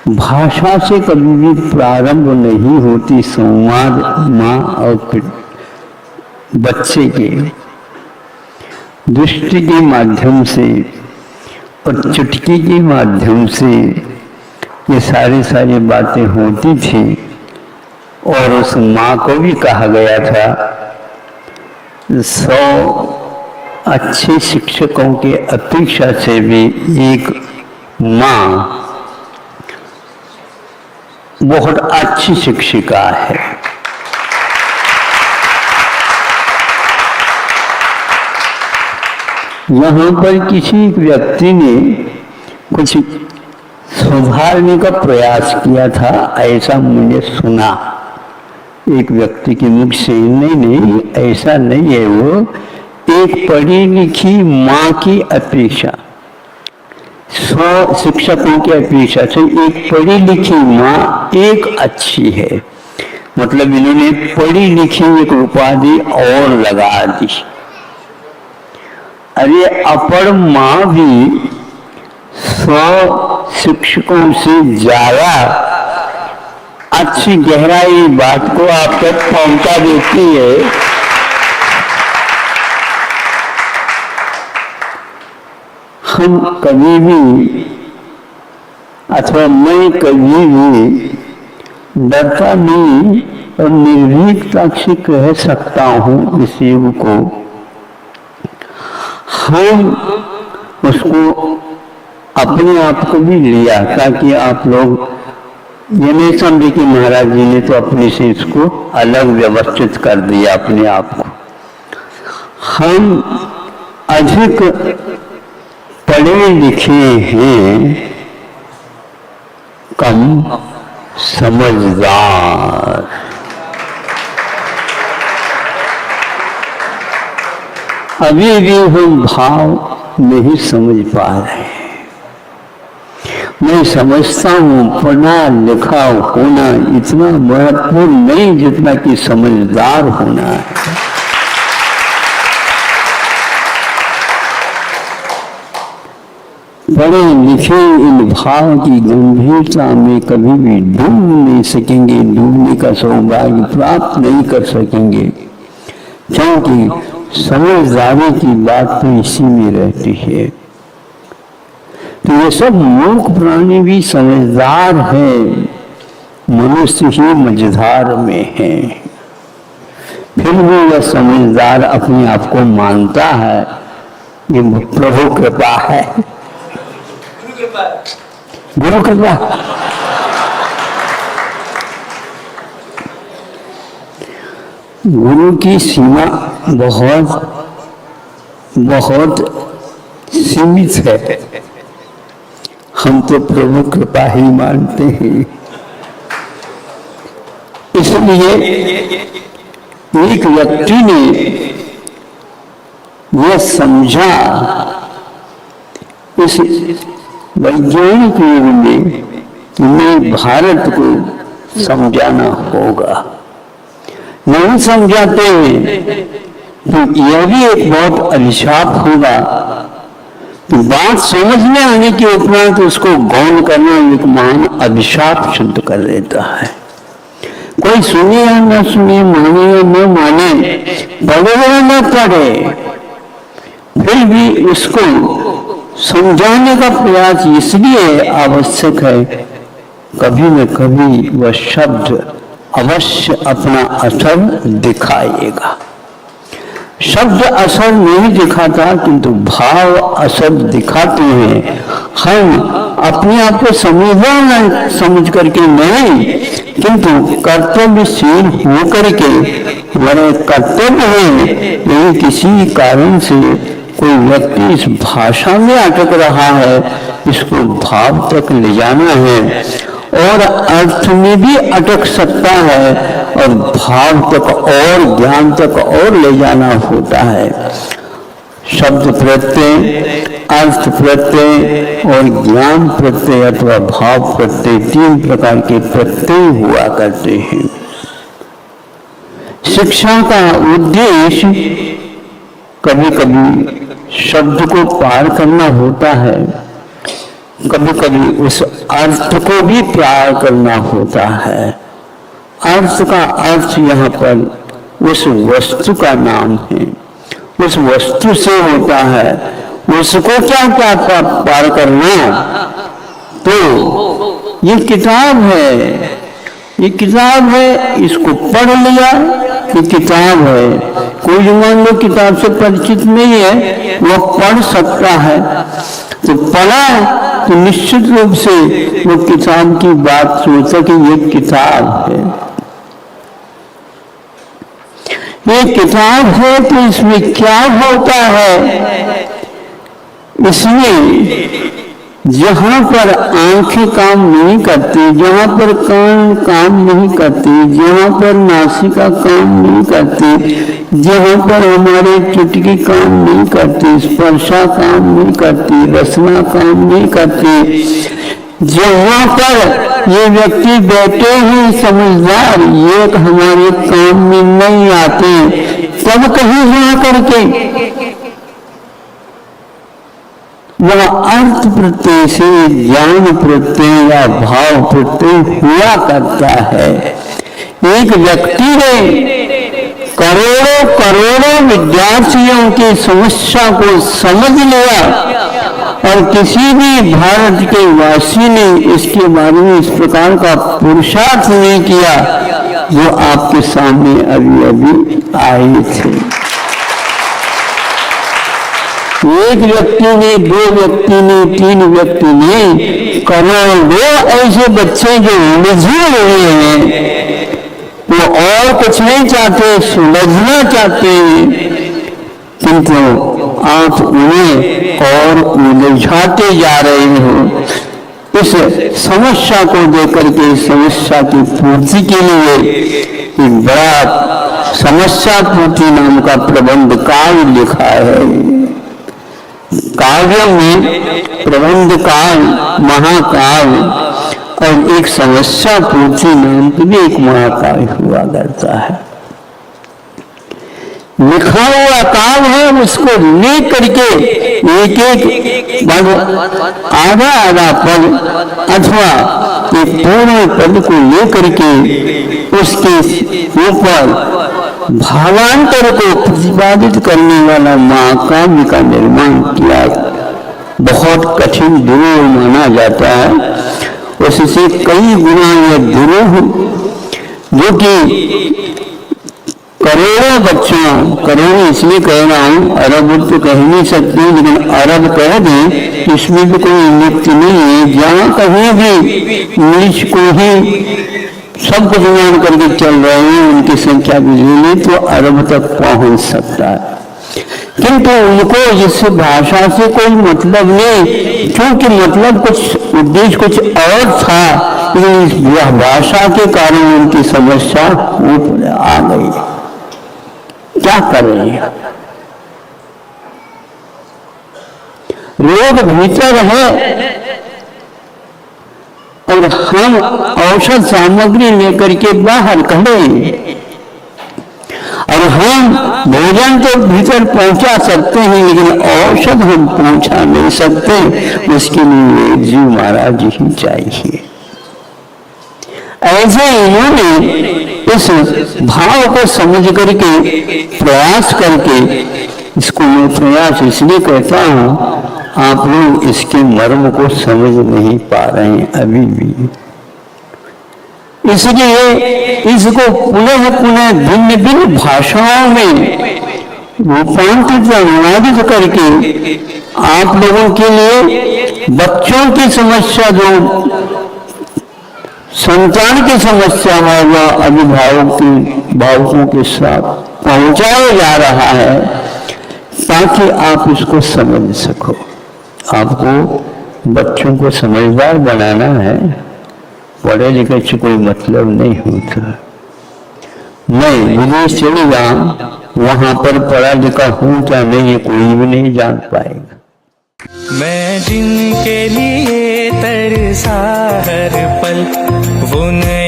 भाषा से कभी भी प्रारंभ नहीं होती संवाद माँ और बच्चे के दृष्टि के माध्यम से और चुटकी के माध्यम से ये सारी बातें होती थी। और उस माँ को भी कहा गया था 100 अच्छे शिक्षकों के अपेक्षा से भी एक माँ बहुत अच्छी शिक्षिका है। यहाँ पर किसी व्यक्ति ने कुछ सुधारने का प्रयास किया था, ऐसा मुझे सुना एक व्यक्ति के मुख से। नहीं, ऐसा नहीं है। वो एक पढ़ी लिखी माँ की अपेक्षा, 100 शिक्षकों की अपेक्षा से एक पढ़ी लिखी माँ एक अच्छी है। मतलब इन्होंने पढ़ी लिखी एक उपाधि और लगा दी। अरे अपर माँ भी 100 शिक्षकों से ज्यादा अच्छी गहराई बात को आप तक पहुंचा देती है। हम कभी भी अथवा मैं कभी भी डरता नहीं और निर्भीकता से कह सकता हूँ इस युग को। हम उसको अपने आप को भी लिया ताकि आप लोग ये नहीं समझे कि महाराज जी ने तो अपने से इसको अलग व्यवस्थित कर दिया अपने आप को। हम अधिक पढ़े लिखे हैं, कम समझदार। अभी भी हम भाव नहीं समझ पा रहे। मैं समझता हूँ पढ़ा लिखा होना इतना महत्वपूर्ण नहीं जितना कि समझदार होना है। पढ़े लिखे इन भाव की गंभीरता में कभी भी डूब नहीं सकेंगे, डूबने का सौभाग्य प्राप्त नहीं कर सकेंगे, क्योंकि समझदारी की बात तो इसी में रहती है। तो ये सब मूर्ख प्राणी भी समझदार है, मनुष्य ही मझधार में है। फिर भी वह समझदार अपने आप को मानता है। ये प्रभु कृपा है, गुरु कृपा। गुरु की सीमा बहुत सीमित है। हम तो प्रभु कृपा ही मानते हैं। इसलिए एक व्यक्ति ने यह समझा इस वैज्ञानिक युग में कि मैं भारत को समझाना होगा। नहीं समझाते हैं तो यह भी एक बहुत अभिशाप होगा। तो बात समझ में आने के उपरांत उसको गौण करना एक महान अभिशाप सिद्ध कर देता है। कोई सुने या न सुने, माने या न माने, पढ़े या न पढ़े, फिर भी उसको समझाने का प्रयास इसलिए आवश्यक है, कभी न कभी वह शब्द अवश्य अपना असर दिखाएगा। शब्द असर नहीं दिखाता किंतु भाव असर दिखाते हैं। हम अपने आप को समझदार समझ करके नहीं किंतु कर्तव्यशील हो करके हमारे कर्तव्य है। यदि किसी कारण से कोई व्यक्ति इस भाषा में अटक रहा है, इसको भाव तक ले जाना है और अर्थ में भी अटक सकता है और भाव तक और ज्ञान तक और ले जाना होता है। शब्द प्रत्यय, अर्थ प्रत्यय और ज्ञान प्रत्यय अथवा भाव प्रत्यय, 3 प्रकार के प्रत्यय हुआ करते हैं। शिक्षा का उद्देश्य कभी कभी शब्द को पार करना होता है, कभी कभी उस अर्थ को भी प्यार करना होता है। अर्थ का अर्थ यहाँ पर उस वस्तु का नाम है, उस वस्तु से होता है। उसको क्या क्या पार करना, तो ये किताब है, ये किताब है, इसको पढ़ लिया, ये किताब है। कोई जो मान लो किताब से परिचित नहीं है वो पढ़ सकता है, तो पढ़ा तो निश्चित रूप से वो किताब की बात सोचा कि ये किताब है, ये किताब है। तो इसमें क्या होता है, इसमें जहां पर आंखें काम नहीं करती, जहां पर कान काम नहीं करती, जहां पर नासिका काम नहीं करती, जहां पर हमारे चुटकी काम नहीं करती, स्पर्शा काम नहीं करती, रसना काम नहीं करती, जहां पर ये व्यक्ति बैठे हैं समझदार, ये हमारे काम में नहीं आते, तब कहीं जा करके वह अर्थ प्रत्यय से ज्ञान प्रत्यय या भाव प्रत्यय हुआ करता है। एक व्यक्ति ने करोड़ों करोड़ों विद्यार्थियों की समस्या को समझ लिया और किसी भी भारत के वासी ने इसके बारे में इस प्रकार का पुरुषार्थ नहीं किया जो आपके सामने अभी अभी आए थे। एक व्यक्ति ने, दो व्यक्ति ने, तीन व्यक्ति ने, करोड़ों ऐसे बच्चे जो उलझे हुए हैं, वो और कुछ नहीं चाहते, सुलझना चाहते हैं, किंतु आप उन्हें और उलझाते जा रहे हो। इस समस्या को देकर के समस्या की पूर्ति के लिए एक बड़ा समस्या पूर्ति नाम का प्रबंध काव्य लिखा है। काव्य में प्रबंध काल, महाकाव्य और एक समस्या पूर्ति नाम की भी एक महाकाव्य हुआ करता है। लिखा हुआ काम है, उसको ले करके एक एक आधा आधा पद अथवा एक पूर्ण पद को लेकर के उसके ऊपर भावांतर को प्रतिपादित करने वाला महाकाव्य का निर्माण किया। बहुत कठिन दुरूह माना जाता है, उससे कई गुना यह दुरूह, जो कि करोड़ों बच्चों, करोड़ों इसलिए कह रहा हूँ, अरब तो कह नहीं सकते, लेकिन अरब कह दें तो इसमें भी कोई नित्य नहीं है। जहाँ कहीं भी इंग्लिश को ही सब कुछ मान करके चल रहे हैं, उनकी संख्या भी ले तो अरब तक पहुंच सकता है, किंतु उनको इस भाषा से कोई मतलब नहीं, क्योंकि मतलब कुछ उद्देश्य कुछ और था, लेकिन यह भाषा के कारण उनकी समस्या आ गई। क्या करें, रोग भीतर है और हम औषध सामग्री लेकर के बाहर खड़े, और हम भोजन तो भीतर पहुंचा सकते हैं, लेकिन औषध हम पहुंचा नहीं सकते, उसके लिए जीव महाराज ही चाहिए। ऐसे इन्होंने इस भाव को समझ करके प्रयास करके, इसको मैं प्रयास इसलिए कहता हूँ, आप लोग इसके मर्म को समझ नहीं पा रहे हैं अभी भी, इसलिए इसको पुनः पुनः भिन्न भिन्न भाषाओं में रूपांतरित अनुवादित करके आप लोगों के लिए बच्चों की समस्या, जो संतान की समस्या है, वह अभिभावकों के साथ पहुंचाया जा रहा है, ताकि आप इसको समझ सको। आपको बच्चों को समझदार बनाना है, पढ़े लिखे से कोई मतलब नहीं होता। मैं विदेश चले जाऊं, वहां पर पढ़ा लिखा हूं क्या नहीं, ये कोई भी नहीं जान पाएगा। मैं जिनके लिए तरसा हर पल, वो नहीं